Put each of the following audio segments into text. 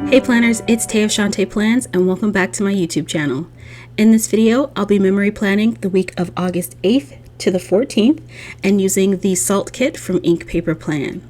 Hey planners, it's Tay of Shantae Plans and welcome back to my YouTube channel. In this video, I'll be memory planning the week of August 8th to the 14th and using the Salt Kit from Ink Paper Plan.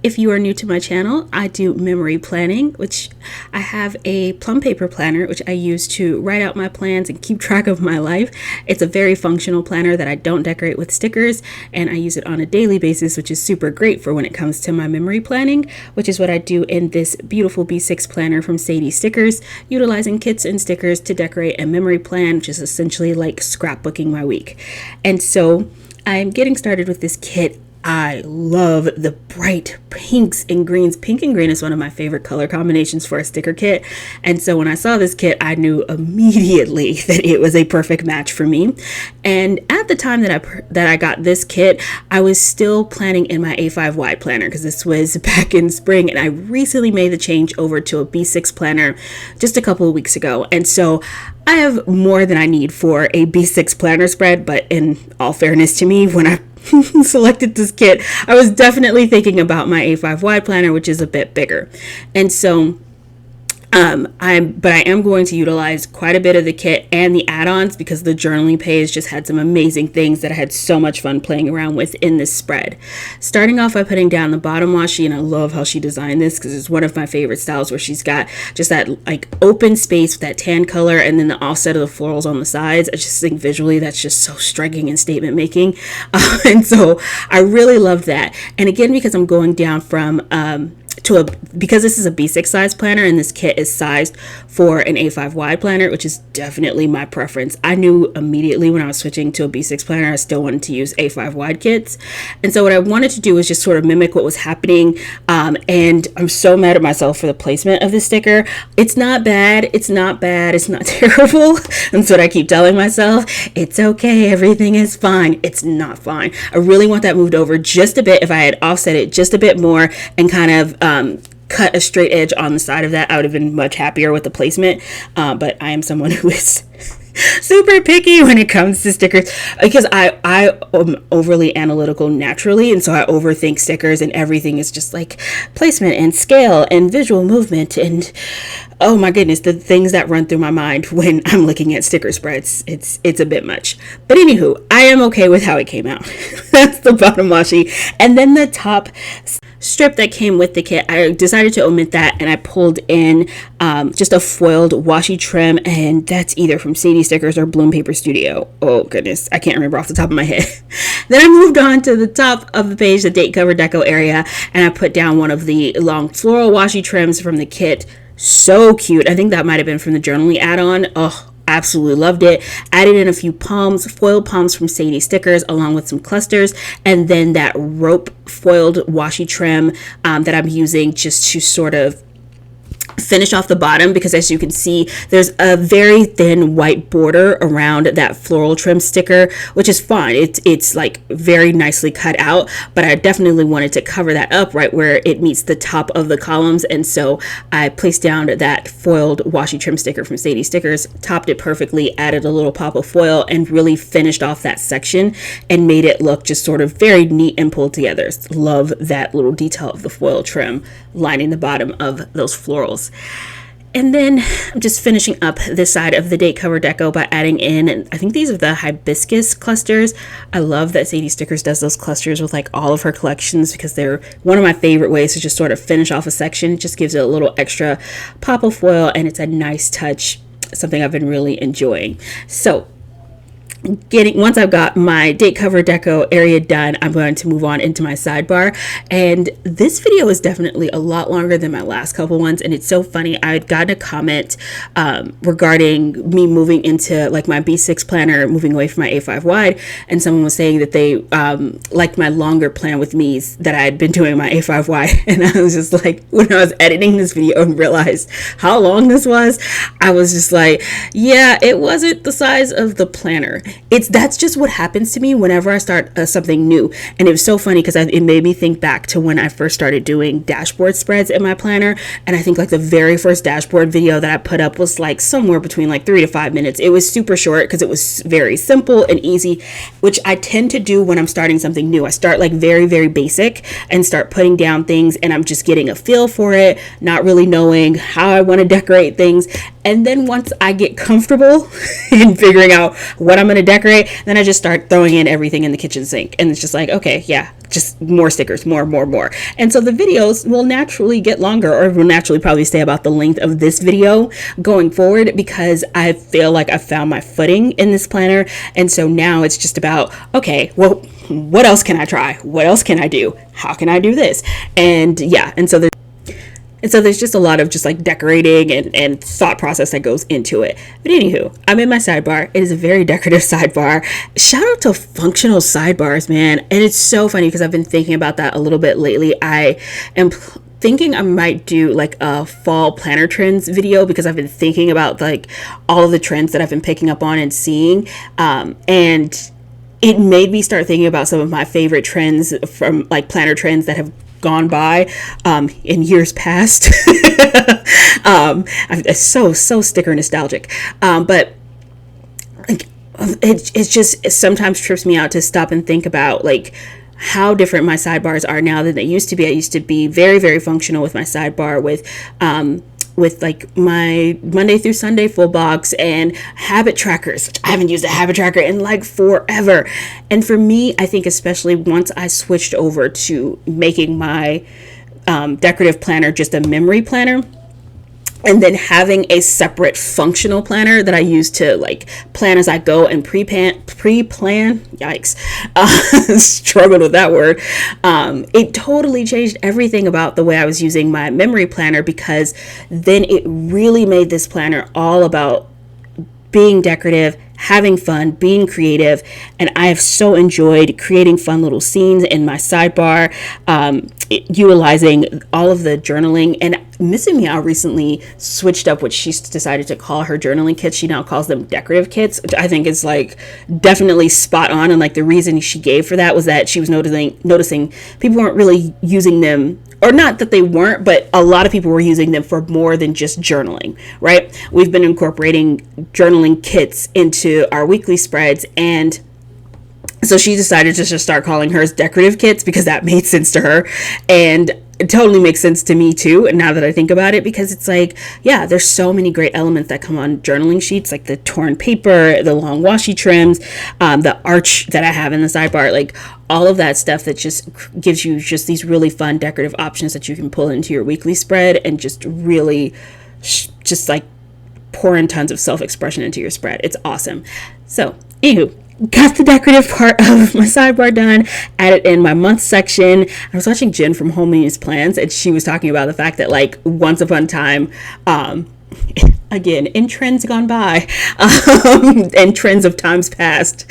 If you are new to my channel, I do memory planning, which I have a plum paper planner, which I use to write out my plans and keep track of my life. It's a very functional planner that I don't decorate with stickers, and I use it on a daily basis, which is super great for when it comes to my memory planning, which is what I do in this beautiful B6 planner from Sadie Stickers, utilizing kits and stickers to decorate a memory plan, which is essentially like scrapbooking my week. And so I'm getting started with this kit. I love the bright pinks and greens. Pink and green is one of my favorite color combinations for a sticker kit. And so when I saw this kit, I knew immediately that it was a perfect match for me. And at the time that I got this kit, I was still planning in my A5 wide planner because this was back in spring, and I recently made the change over to a B6 planner just a couple of weeks ago. And so I have more than I need for a B6 planner spread, but in all fairness to me, when I selected this kit, I was definitely thinking about my A5 wide planner, which is a bit bigger. And so I am going to utilize quite a bit of the kit and the add-ons because the journaling page just had some amazing things that I had so much fun playing around with in this spread. Starting off by putting down the bottom washi, and I love how she designed this because it's one of my favorite styles where she's got just that like open space with that tan color and then the offset of the florals on the sides. I just think visually that's just so striking and statement making. And so I really love that. And again, because I'm going down from because this is a B6 size planner and this kit is sized for an A5 wide planner, which is definitely my preference. I knew immediately when I was switching to a B6 planner, I still wanted to use A5 wide kits. And so what I wanted to do was just sort of mimic what was happening. And I'm so mad at myself for the placement of this sticker. It's not bad. It's not bad. It's not terrible. That's what I keep telling myself. It's okay. Everything is fine. It's not fine. I really want that moved over just a bit. If I had offset it just a bit more and kind of cut a straight edge on the side of that, I would have been much happier with the placement. But I am someone who is super picky when it comes to stickers because I am overly analytical naturally, and so I overthink stickers, and everything is just like placement and scale and visual movement and oh my goodness, the things that run through my mind when I'm looking at sticker spreads. It's a bit much. But anywho, I am okay with how it came out. That's the bottom washi. And then the top strip that came with the kit, I decided to omit that, and I pulled in just a foiled washi trim, and that's either from Sadie Stickers or Bloom Paper Studio. Oh goodness, I can't remember off the top of my head. Then I moved on to the top of the page, the date cover deco area, and I put down one of the long floral washi trims from the kit. So cute. I think that might have been from the journaling add-on. Oh, absolutely loved it. Added in a few palms, foiled palms from Sadie Stickers, along with some clusters, and then that rope foiled washi trim that I'm using just to sort of finish off the bottom, because as you can see, there's a very thin white border around that floral trim sticker, which is fine. It's like very nicely cut out, but I definitely wanted to cover that up right where it meets the top of the columns. And so I placed down that foiled washi trim sticker from Sadie Stickers, topped it perfectly, added a little pop of foil, and really finished off that section and made it look just sort of very neat and pulled together. Love that little detail of the foil trim lining the bottom of those florals. And then I'm just finishing up this side of the date cover deco by adding in, and I think these are the hibiscus clusters. I love that Sadie Stickers does those clusters with like all of her collections because they're one of my favorite ways to just sort of finish off a section. It just gives it a little extra pop of foil, and it's a nice touch, something I've been really enjoying. So once I've got my date cover deco area done, I'm going to move on into my sidebar. And this video is definitely a lot longer than my last couple ones, and it's so funny. I had gotten a comment regarding me moving into like my B6 planner, moving away from my A5 wide, and someone was saying that they liked my longer plan with me's that I had been doing my A5 wide. And I was just like, when I was editing this video and realized how long this was, I was just like, yeah, it wasn't the size of the planner. that's just what happens to me whenever I start something new. And it was so funny because it made me think back to when I first started doing dashboard spreads in my planner. And I think like the very first dashboard video that I put up was like somewhere between like 3 to 5 minutes. It was super short because it was very simple and easy, which I tend to do when I'm starting something new. I start like very, very basic and start putting down things, and I'm just getting a feel for it, not really knowing how I want to decorate things. And then once I get comfortable in figuring out what I'm going to decorate, then I just start throwing in everything in the kitchen sink. And it's just like, okay, yeah, just more stickers, more. And so the videos will naturally get longer, or will naturally probably stay about the length of this video going forward, because I feel like I found my footing in this planner. And so now it's just about, okay, well, what else can I try? What else can I do? How can I do this? And yeah, and so there's just a lot of just like decorating and thought process that goes into it. But anywho, I'm in my sidebar. It is a very decorative sidebar. Shout out to functional sidebars, man. And it's so funny because I've been thinking about that a little bit lately. I am thinking I might do like a fall planner trends video, because I've been thinking about like all of the trends that I've been picking up on and seeing. And it made me start thinking about some of my favorite trends from like planner trends that have gone by in years past. I'm so sticker nostalgic, but like it just sometimes trips me out to stop and think about like how different my sidebars are now than they used to be. I used to be very, very functional with my sidebar with like my Monday through Sunday full box and habit trackers. I haven't used a habit tracker in like forever. And for me, I think especially once I switched over to making my decorative planner just a memory planner, and then having a separate functional planner that I use to like plan as I go and pre-plan, yikes, struggled with that word. It totally changed everything about the way I was using my memory planner, because then it really made this planner all about being decorative, having fun, being creative. And I have so enjoyed creating fun little scenes in my sidebar, utilizing all of the journaling. And Missing Meow recently switched up what she decided to call her journaling kits. She now calls them decorative kits, which I think is like definitely spot on. And like the reason she gave for that was that she was noticing people weren't really using them, or not that they weren't, but a lot of people were using them for more than just journaling, right? We've been incorporating journaling kits into our weekly spreads, and so she decided to just start calling hers decorative kits because that made sense to her. And it totally makes sense to me too, now that I think about it, because it's like, yeah, there's so many great elements that come on journaling sheets, like the torn paper, the long washi trims, the arch that I have in the sidebar, like all of that stuff that just gives you just these really fun decorative options that you can pull into your weekly spread and just really just like pour in tons of self-expression into your spread. It's awesome. So, anywho, got the decorative part of my sidebar done, added in my month section. I was watching Jen from Home's Plans, and she was talking about the fact that like once upon a time, again, in trends gone by, and trends of times past,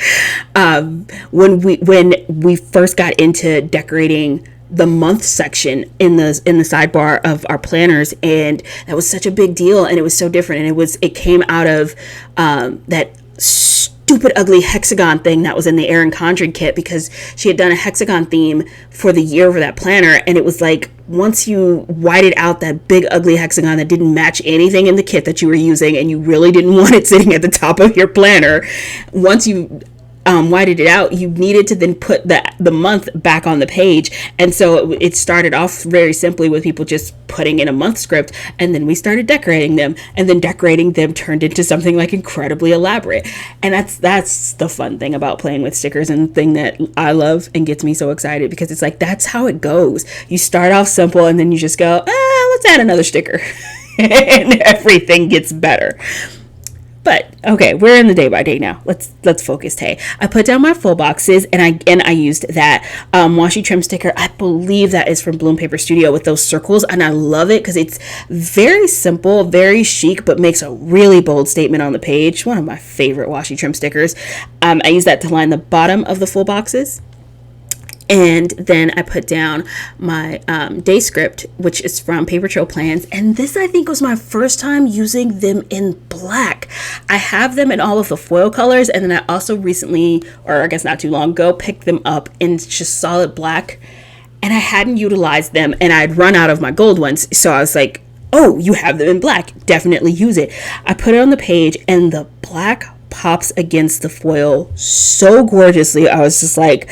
when we first got into decorating the month section in the sidebar of our planners, and that was such a big deal, and it was so different, and it came out of that stupid ugly hexagon thing that was in the Erin Condren kit, because she had done a hexagon theme for the year for that planner, and it was like once you whited out that big ugly hexagon that didn't match anything in the kit that you were using, and you really didn't want it sitting at the top of your planner, once you whited it out, you needed to then put the month back on the page. And so it started off very simply with people just putting in a month script, and then we started decorating them, and then decorating them turned into something like incredibly elaborate. And that's the fun thing about playing with stickers, and the thing that I love and gets me so excited, because it's like that's how it goes. You start off simple, and then you just go, let's add another sticker and everything gets better. But okay, we're in the day by day now. Let's focus. Hey, I put down my full boxes, and I used that washi trim sticker. I believe that is from Bloom Paper Studio with those circles, and I love it because it's very simple, very chic, but makes a really bold statement on the page. One of my favorite washi trim stickers. I use that to line the bottom of the full boxes. And then I put down my day script, which is from Paper Trail Plans. And this, I think, was my first time using them in black. I have them in all of the foil colors. And then I also recently, or I guess not too long ago, picked them up in just solid black. And I hadn't utilized them, and I'd run out of my gold ones. So I was like, oh, you have them in black. Definitely use it. I put it on the page, and the black pops against the foil so gorgeously. I was just like,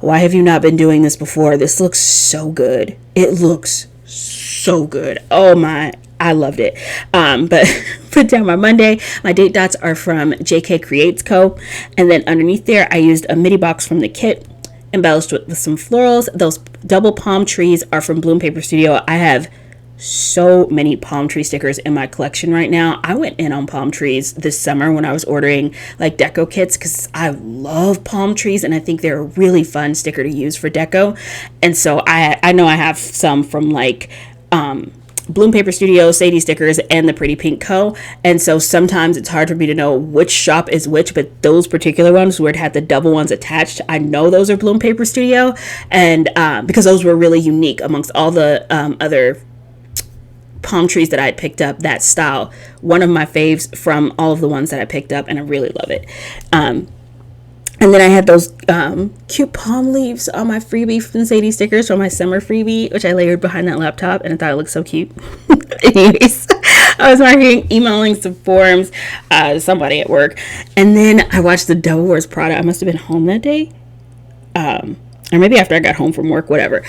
why have you not been doing this before? This looks so good. It looks so good. Oh my, I loved it. But put down my Monday. My date dots are from JK Creates Co. And then underneath there, I used a midi box from the kit, embellished with some florals. Those double palm trees are from Bloom Paper Studio. I have so many palm tree stickers in my collection right now. I went in on palm trees this summer when I was ordering like deco kits, because I love palm trees and I think they're a really fun sticker to use for deco. And so I know I have some from like Bloom Paper Studio, Sadie Stickers, and the Pretty Pink Co. And so sometimes it's hard for me to know which shop is which, but those particular ones where it had the double ones attached, I know those are Bloom Paper Studio. And because those were really unique amongst all the other palm trees that I had picked up, that style, one of my faves from all of the ones that I picked up, and I really love it. And then I had those cute palm leaves on my freebie from Sadie Stickers from my summer freebie, which I layered behind that laptop, and I thought it looked so cute. Anyways, I was emailing some forms, somebody at work, and then I watched the Devil Wears Prada. I must have been home that day, or maybe after I got home from work, whatever.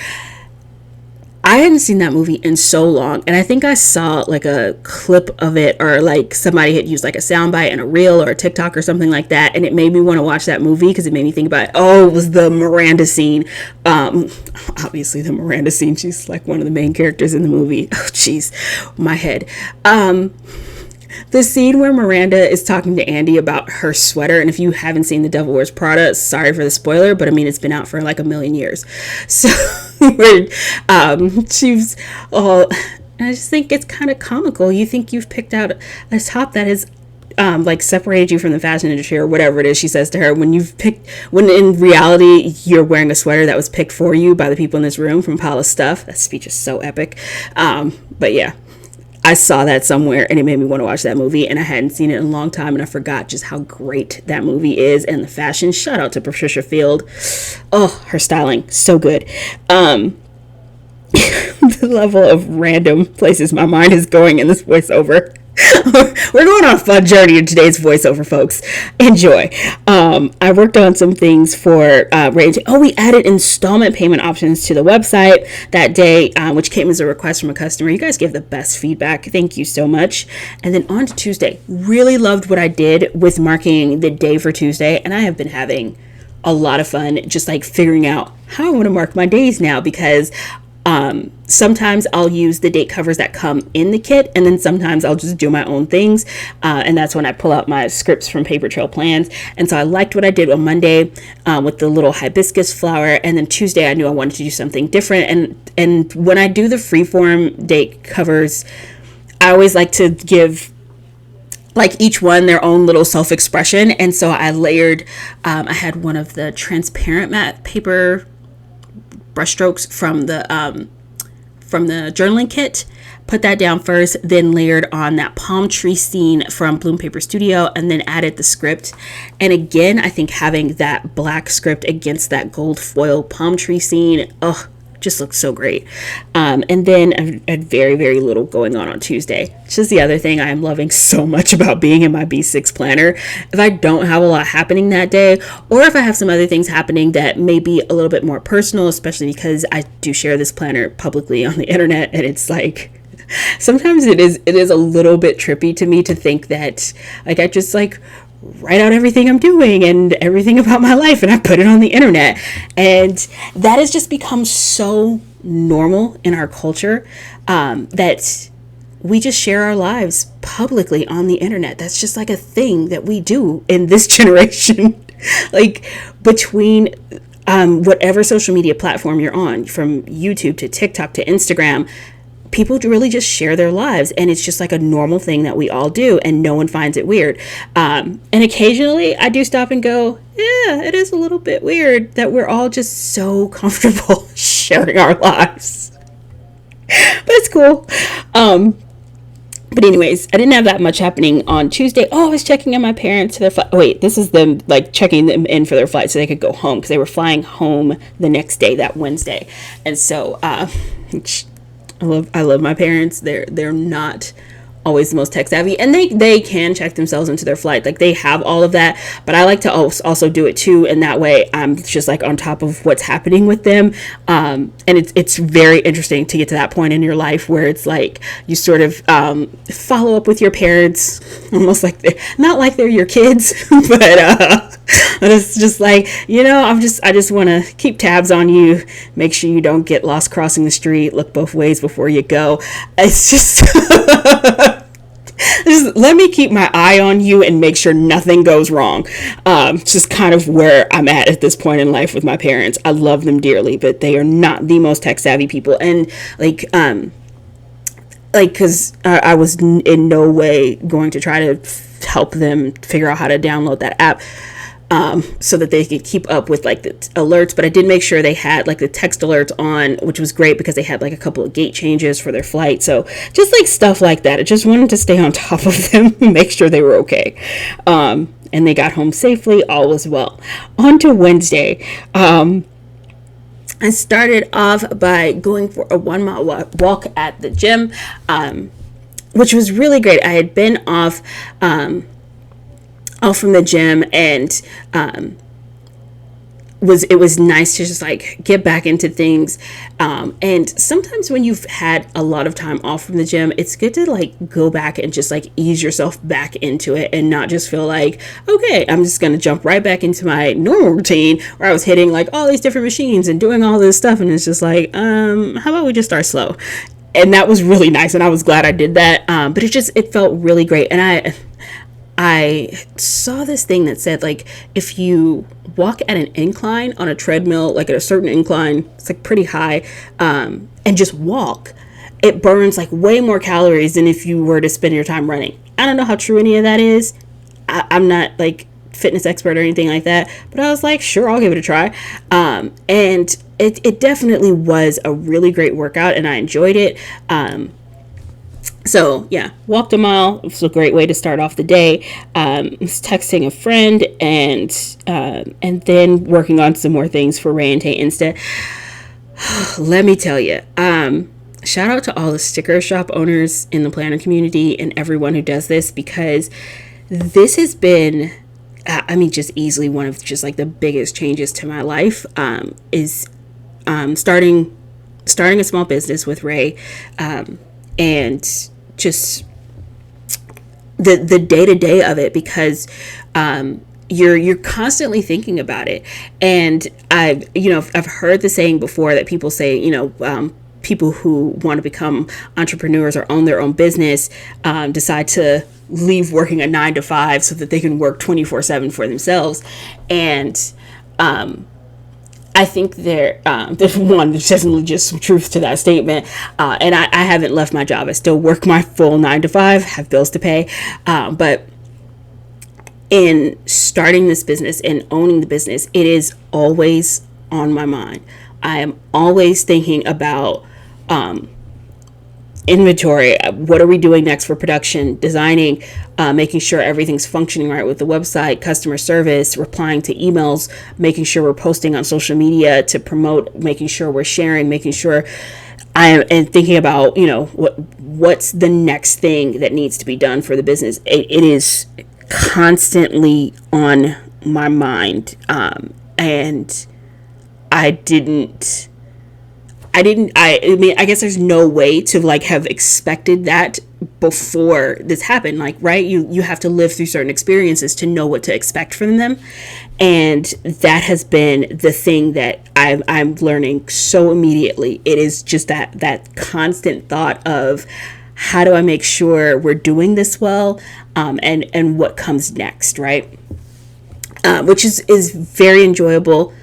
I hadn't seen that movie in so long, and I think I saw like a clip of it, or like somebody had used like a soundbite in a reel or a TikTok or something like that, and it made me want to watch that movie because it made me think about, oh, it was the Miranda scene. Obviously the Miranda scene, she's like one of the main characters in the movie. Oh jeez, my head. The scene where Miranda is talking to Andy about her sweater, and if you haven't seen The Devil Wears Prada, sorry for the spoiler, but I mean, it's been out for like a million years. So she's all, I just think it's kind of comical. You think you've picked out a top that has like separated you from the fashion industry or whatever it is she says to her, when in reality you're wearing a sweater that was picked for you by the people in this room from a pile of stuff. That speech is so epic. But yeah, I saw that somewhere and it made me want to watch that movie, and I hadn't seen it in a long time, and I forgot just how great that movie is. And the fashion, shout out to Patricia Field. Oh, her styling, so good. The level of random places my mind is going in this voiceover. We're going on a fun journey in today's voiceover, folks. Enjoy. I worked on some things for range. Oh, we added installment payment options to the website that day, which came as a request from a customer. You guys give the best feedback. Thank you so much. And then on to Tuesday. Really loved what I did with marking the day for Tuesday, and I have been having a lot of fun just like figuring out how I want to mark my days now, because sometimes I'll use the date covers that come in the kit, and then sometimes I'll just do my own things, and that's when I pull out my scripts from Paper Trail Plans. And so I liked what I did on Monday with the little hibiscus flower, and then Tuesday I knew I wanted to do something different. And when I do the freeform date covers, I always like to give like each one their own little self-expression, and so I layered, I had one of the transparent matte paper brushstrokes from the journaling kit, put that down first, then layered on that palm tree scene from Bloom Paper Studio, and then added the script. And again, I think having that black script against that gold foil palm tree scene, just looks so great. And then I had very, very little going on Tuesday. It's just the other thing I am loving so much about being in my B6 planner. If I don't have a lot happening that day, or if I have some other things happening that may be a little bit more personal, especially because I do share this planner publicly on the internet, and it's like, sometimes it is a little bit trippy to me to think that like I just like write out everything I'm doing and everything about my life and I put it on the internet. And that has just become so normal in our culture, that we just share our lives publicly on the internet. That's just like a thing that we do in this generation. Like between whatever social media platform you're on, from YouTube to TikTok to Instagram, people really just share their lives, and it's just like a normal thing that we all do, and no one finds it weird. And occasionally I do stop and go, yeah, it is a little bit weird that we're all just so comfortable sharing our lives. But it's cool. But anyways, I didn't have that much happening on Tuesday. Oh, I was checking on my parents to their flight. Wait, this is them like checking them in for their flight so they could go home, because they were flying home the next day, that Wednesday. And so I love my parents. They're not always the most tech savvy, and they can check themselves into their flight, like they have all of that, but I like to also do it too, and that way I'm just like on top of what's happening with them. And it's very interesting to get to that point in your life where it's like you sort of follow up with your parents, almost like not like they're your kids, but it's just like, I just want to keep tabs on you, make sure you don't get lost crossing the street, look both ways before you go. It's just just let me keep my eye on you and make sure nothing goes wrong. It's just kind of where I'm at this point in life with my parents. I love them dearly, but they are not the most tech savvy people. And because I was in no way going to try to help them figure out how to download that app, so that they could keep up with like the alerts. But I did make sure they had like the text alerts on, which was great because they had like a couple of gate changes for their flight. So just like stuff like that. I just wanted to stay on top of them and make sure they were okay. And they got home safely. All was well. On to Wednesday. I started off by going for a 1 mile walk at the gym, which was really great. I had been off from the gym, and it was nice to just like get back into things. And sometimes when you've had a lot of time off from the gym, it's good to like go back and just like ease yourself back into it and not just feel like, okay, I'm just gonna jump right back into my normal routine where I was hitting like all these different machines and doing all this stuff, and it's just like, how about we just start slow? And that was really nice, and I was glad I did that. But it felt really great. And I saw this thing that said, like, if you walk at an incline on a treadmill, like at a certain incline, it's like pretty high, and just walk, it burns like way more calories than if you were to spend your time running. I don't know how true any of that is. I'm not like fitness expert or anything like that, but I was like, sure, I'll give it a try. And it definitely was a really great workout, and I enjoyed it. So yeah, walked a mile. It was a great way to start off the day. Was texting a friend, and then working on some more things for Ray and Tay Insta. Let me tell you, shout out to all the sticker shop owners in the planner community and everyone who does this, because this has been, just easily one of just like the biggest changes to my life. Is starting a small business with Ray, and just the day-to-day of it, because you're constantly thinking about it. And I've heard the saying before that people say, people who want to become entrepreneurs or own their own business decide to leave working a 9 to 5 so that they can work 24/7 for themselves. And I think there's definitely just some truth to that statement. And I haven't left my job. I still work my full 9 to 5, have bills to pay. But in starting this business and owning the business, it is always on my mind. I am always thinking about inventory. What are we doing next for production, designing, making sure everything's functioning right with the website, customer service, replying to emails, making sure we're posting on social media to promote, making sure we're sharing, making sure and thinking about, what's the next thing that needs to be done for the business. It is constantly on my mind. And I guess there's no way to like have expected that before this happened. Like, right, you have to live through certain experiences to know what to expect from them. And that has been the thing that I'm learning so immediately. It is just that constant thought of, how do I make sure we're doing this well, and what comes next, right? Which is very enjoyable.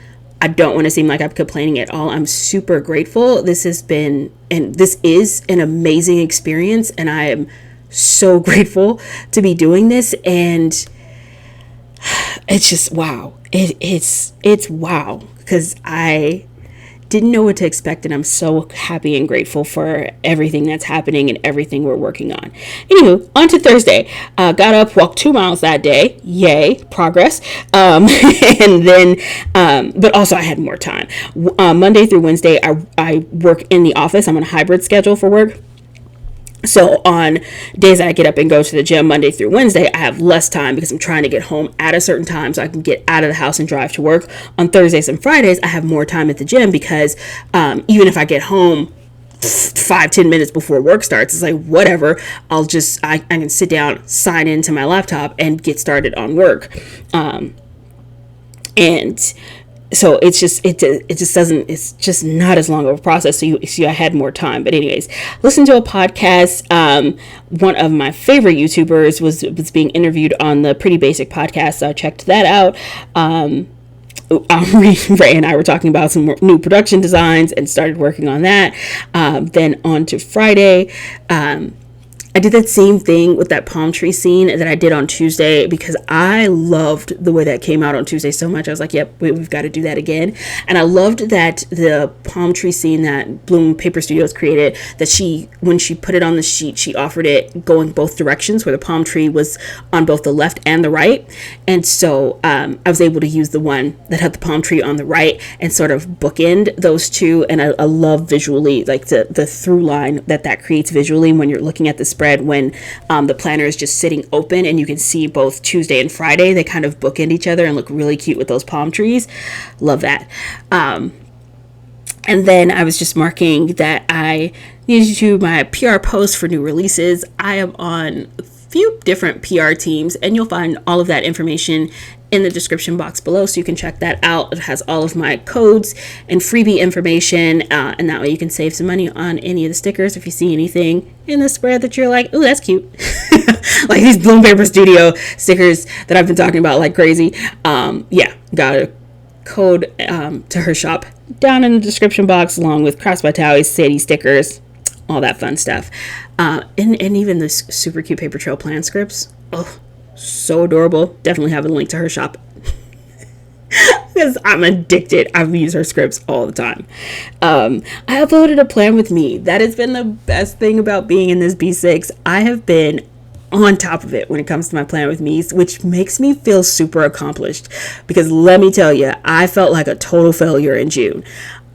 I don't want to seem like I'm complaining at all. I'm super grateful. This has been, and this is an amazing experience, and I am so grateful to be doing this. And it's just wow. It's wow, because I didn't know what to expect, and I'm so happy and grateful for everything that's happening and everything we're working on. Anywho, on to Thursday. Got up, walked 2 miles that day. Yay, progress. And then, but also I had more time. Monday through Wednesday, I work in the office. I'm on a hybrid schedule for work. So on days that I get up and go to the gym Monday through Wednesday, I have less time because I'm trying to get home at a certain time so I can get out of the house and drive to work. On Thursdays and Fridays, I have more time at the gym because even if I get home 5-10 minutes before work starts, it's like whatever, I can sit down, sign into my laptop, and get started on work. And so it's just not as long of a process. So you see, I had more time. But anyways, listen to a podcast. One of my favorite YouTubers was being interviewed on the Pretty Basic podcast. So I checked that out. Ray and I were talking about some new production designs and started working on that. Then on to Friday. I did that same thing with that palm tree scene that I did on Tuesday because I loved the way that came out on Tuesday so much. I was like, yep, we've got to do that again. And I loved that the palm tree scene that Bloom Paper Studios created, that when she put it on the sheet, she offered it going both directions, where the palm tree was on both the left and the right. And so I was able to use the one that had the palm tree on the right and sort of bookend those two. And I love visually, like the through line that creates visually when you're looking at the spread, when the planner is just sitting open and you can see both Tuesday and Friday. They kind of bookend each other and look really cute with those palm trees. Love that. And then I was just marking that I needed to do my PR post for new releases. I am on a few different PR teams, and you'll find all of that information in the description box below, so you can check that out. It has all of my codes and freebie information, and that way you can save some money on any of the stickers if you see anything in the spread that you're like, ooh, that's cute. Like these Bloom Paper Studio stickers that I've been talking about like crazy. Yeah, got a code to her shop down in the description box, along with Crafts by Towie, Sadie stickers, all that fun stuff. And even the super cute paper trail plan scripts. Oh, so adorable. Definitely have a link to her shop because I'm addicted. I've used her scripts all the time. I uploaded a plan with me. That has been the best thing about being in this B6. I have been on top of it when it comes to my plan with me, which makes me feel super accomplished, because let me tell you, I felt like a total failure in June.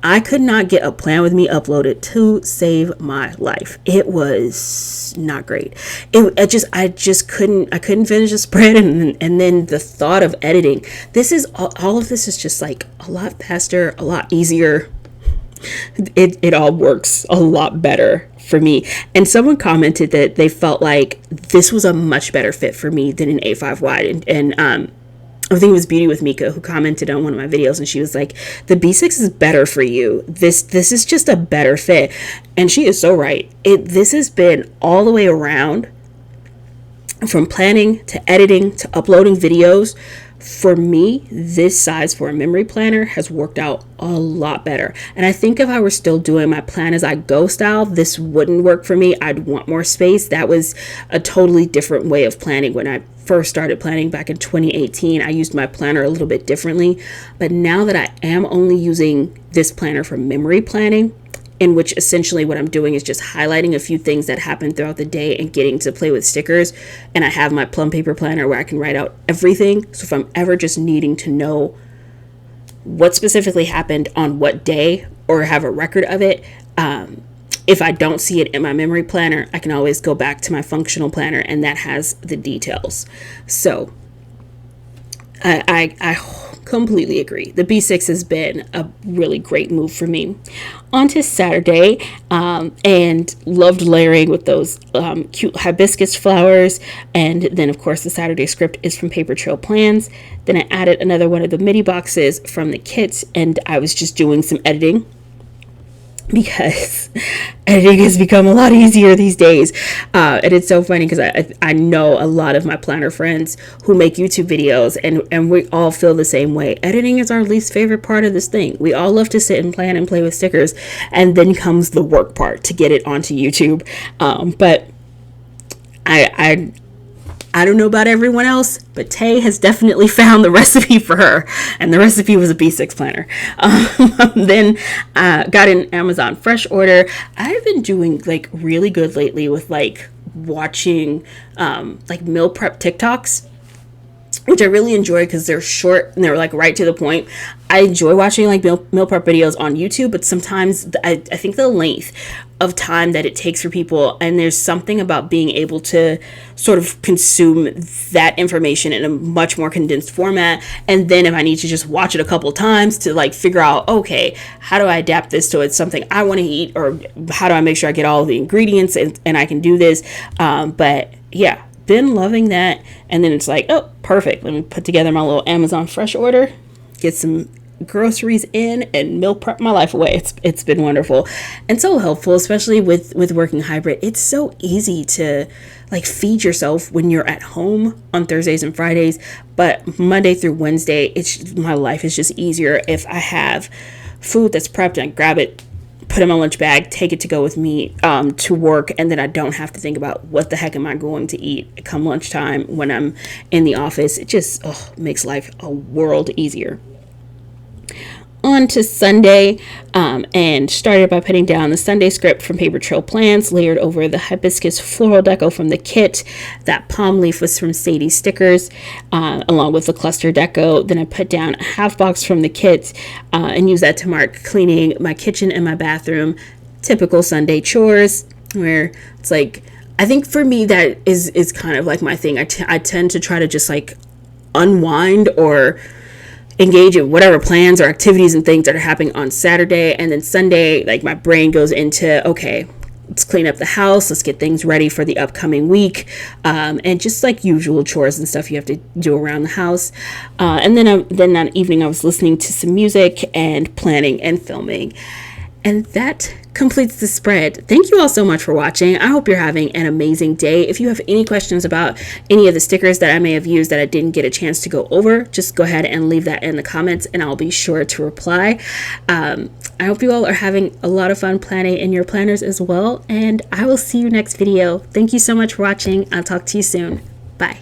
I could not get a plan with me uploaded to save my life. It was not great. I just couldn't finish a spread, and then the thought of editing. This is all of this is just like a lot faster, a lot easier. It all works a lot better for me. And someone commented that they felt like this was a much better fit for me than an A5 wide, and I think it was Beauty with Mika who commented on one of my videos, and she was like, the B6 is better for you. This is just a better fit. And she is so right. This has been all the way around, from planning to editing to uploading videos. For me, this size for a memory planner has worked out a lot better. And I think if I were still doing my plan as I go style, this wouldn't work for me. I'd want more space. That was a totally different way of planning. When I first started planning back in 2018, I used my planner a little bit differently. But now that I am only using this planner for memory planning, in which essentially what I'm doing is just highlighting a few things that happen throughout the day and getting to play with stickers. And I have my plum paper planner where I can write out everything. So if I'm ever just needing to know what specifically happened on what day, or have a record of it, if I don't see it in my memory planner, I can always go back to my functional planner, and that has the details. So I completely agree. The B6 has been a really great move for me. On to Saturday, and loved layering with those cute hibiscus flowers. And then, of course, the Saturday script is from Paper Trail Plans. Then I added another one of the MIDI boxes from the kits, and I was just doing some editing because editing has become a lot easier these days. And it's so funny because I know a lot of my planner friends who make YouTube videos, and we all feel the same way. Editing is our least favorite part of this thing. We all love to sit and plan and play with stickers, and then comes the work part to get it onto YouTube. But I don't know about everyone else, but Tay has definitely found the recipe for her, and the recipe was a B6 planner. Then got an Amazon Fresh order. I've been doing like really good lately with like watching like meal prep TikToks, which I really enjoy because they're short and they're like right to the point. I enjoy watching like meal prep videos on YouTube, but sometimes I think the length of time that it takes for people, and there's something about being able to sort of consume that information in a much more condensed format. And then if I need to just watch it a couple times to like figure out, okay, how do I adapt this to it's something I want to eat, or how do I make sure I get all the ingredients and I can do this. But yeah, been loving that. And then it's like, oh, perfect, let me put together my little Amazon Fresh order, get some groceries in, and meal prep my life away. It's been wonderful and so helpful, especially with working hybrid. It's so easy to like feed yourself when you're at home on Thursdays and Fridays, but Monday through Wednesday, my life is just easier if I have food that's prepped and I grab it, put it in my lunch bag, take it to go with me to work, and then I don't have to think about what the heck am I going to eat come lunchtime when I'm in the office. It just makes life a world easier. On to Sunday, and started by putting down the Sunday script from Paper Trail Plans, layered over the hibiscus floral deco from the kit. That palm leaf was from Sadie Stickers, along with the cluster deco. Then I put down a half box from the kit and used that to mark cleaning my kitchen and my bathroom. Typical Sunday chores, where it's like, I think for me that is kind of like my thing. I tend to try to just like unwind or engage in whatever plans or activities and things that are happening on Saturday, and then Sunday, like my brain goes into, okay, let's clean up the house, let's get things ready for the upcoming week, and just like usual chores and stuff you have to do around the house. And then that evening I was listening to some music and planning and filming. And that completes the spread. Thank you all so much for watching. I hope you're having an amazing day. If you have any questions about any of the stickers that I may have used that I didn't get a chance to go over, just go ahead and leave that in the comments and I'll be sure to reply. I hope you all are having a lot of fun planning in your planners as well, and I will see you next video. Thank you so much for watching. I'll talk to you soon. Bye.